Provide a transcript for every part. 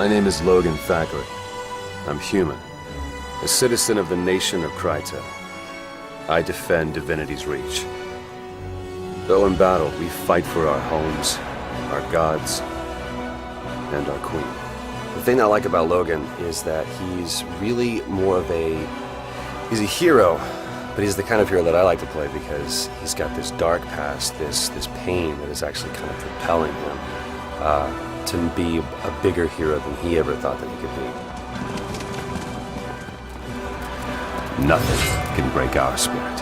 My name is Logan Thackeray. I'm human, a citizen of the nation of Kryta. I defend Divinity's Reach. Though in battle, we fight for our homes, our gods, and our queen. The thing I like about Logan is that he's really more of he's a hero, but he's the kind of hero that I like to play because he's got this dark past, this pain that is actually kind of propelling him to be a bigger hero than he ever thought that he could be. Nothing can break our spirit.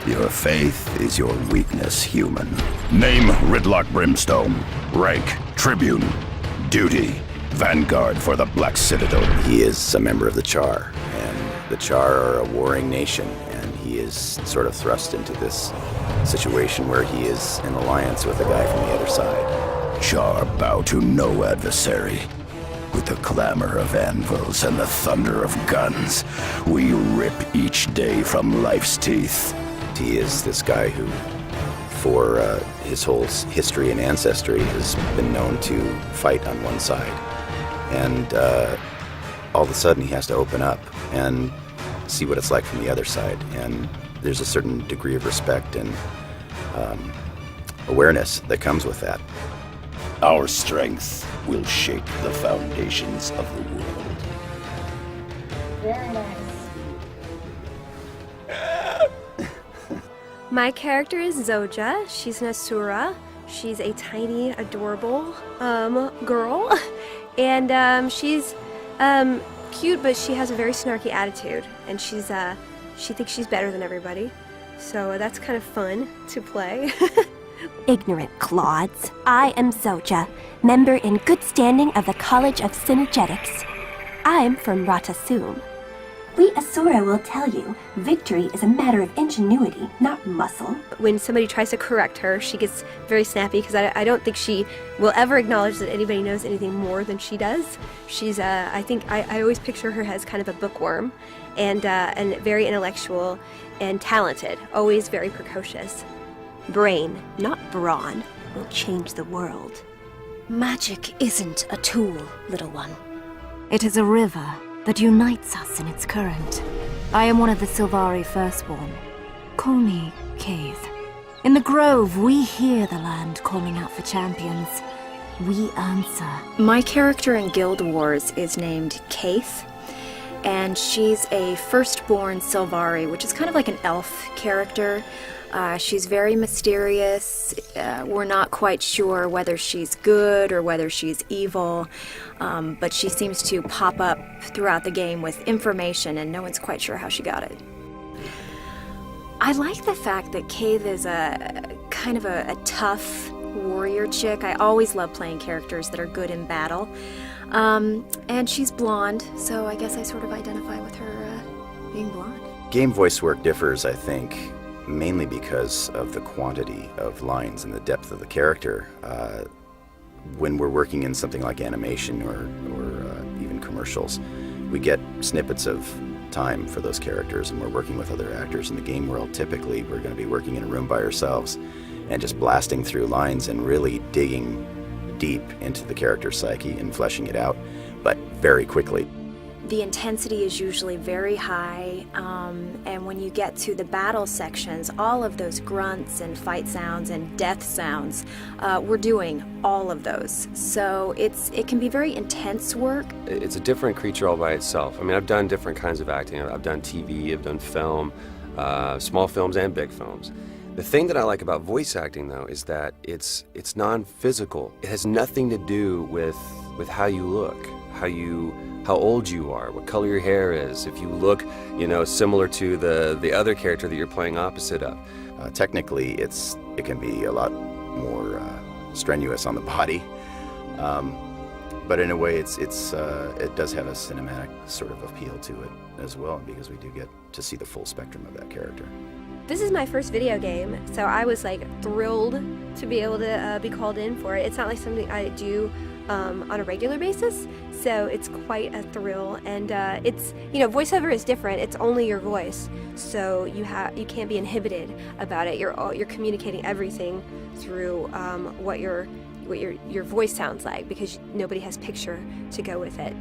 Your faith is your weakness, human. Name Ridlock Brimstone. Rank Tribune. Duty Vanguard for the Black Citadel. He is a member of the Char, and the Char are a warring nation, and he is sort of thrust into this situation where he is in alliance with a guy from the other side. Char bow to no adversary. With the clamor of anvils and the thunder of guns, we rip each day from life's teeth. He is this guy who, for his whole history and ancestry, has been known to fight on one side. And all of a sudden he has to open up and see what it's like from the other side. And there's a certain degree of respect and awareness that comes with that. Our strength will shake the foundations of the world. Very nice. My character is Zoja. She's an Asura. She's a tiny, adorable girl. And she's cute, but she has a very snarky attitude. And she thinks she's better than everybody. So that's kind of fun to play. Ignorant clods. I am Zoja, member in good standing of the College of Synergetics. I'm from Ratasum. We Asura will tell you, victory is a matter of ingenuity, not muscle. When somebody tries to correct her, she gets very snappy because I don't think she will ever acknowledge that anybody knows anything more than she does. She's, I think, I always picture her as kind of a bookworm and very intellectual and talented, always very precocious. Brain, not brawn, will change the world. Magic isn't a tool, little one. It is a river that unites us in its current. I am one of the Sylvari Firstborn. Call me Cave. In the Grove, we hear the land calling out for champions. We answer. My character in Guild Wars is named Kaith, and she's a firstborn Sylvari, which is kind of like an elf character. She's very mysterious. We're not quite sure whether she's good or whether she's evil, but she seems to pop up throughout the game with information, and no one's quite sure how she got it. I like the fact that Cave is a kind of a tough warrior chick. I always love playing characters that are good in battle. And she's blonde, so I guess I sort of identify with her being blonde. Game voice work differs, I think, mainly because of the quantity of lines and the depth of the character. When we're working in something like animation or even commercials, we get snippets of time for those characters, and we're working with other actors. In the game world, typically we're going to be working in a room by ourselves and just blasting through lines and really digging deep into the character's psyche and fleshing it out, but very quickly. The intensity is usually very high, and when you get to the battle sections, all of those grunts and fight sounds and death sounds, we're doing all of those. So it can be very intense work. It's a different creature all by itself. I mean, I've done different kinds of acting. I've done TV, I've done film, small films and big films. The thing that I like about voice acting, though, is that it's non-physical. It has nothing to do with how you look, how old you are, what color your hair is, if you look, similar to the other character that you're playing opposite of. Technically, it can be a lot more strenuous on the body, but in a way, it does have a cinematic sort of appeal to it as well, because we do get to see the full spectrum of that character. This is my first video game, so I was thrilled to be able to be called in for it. It's not like something I do on a regular basis, so it's quite a thrill. And it's, voiceover is different. It's only your voice, so you can't be inhibited about it. You're communicating everything through what you're what your voice sounds like, because nobody has picture to go with it.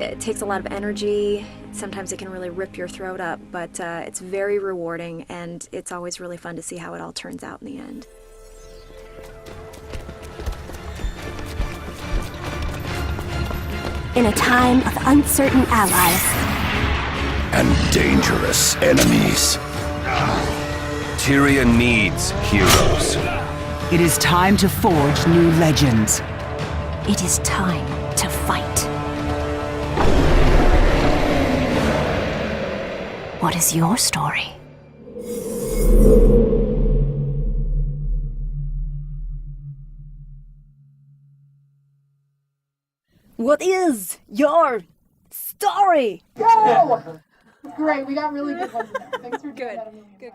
It takes a lot of energy. Sometimes it can really rip your throat up, but it's very rewarding, and it's always really fun to see how it all turns out in the end. In a time of uncertain allies and dangerous enemies, Tyria needs heroes. It is time to forge new legends. It is time to fight. What is your story? What is your story? Go! Great, we got really good ones in there. Thanks for doing that. Good.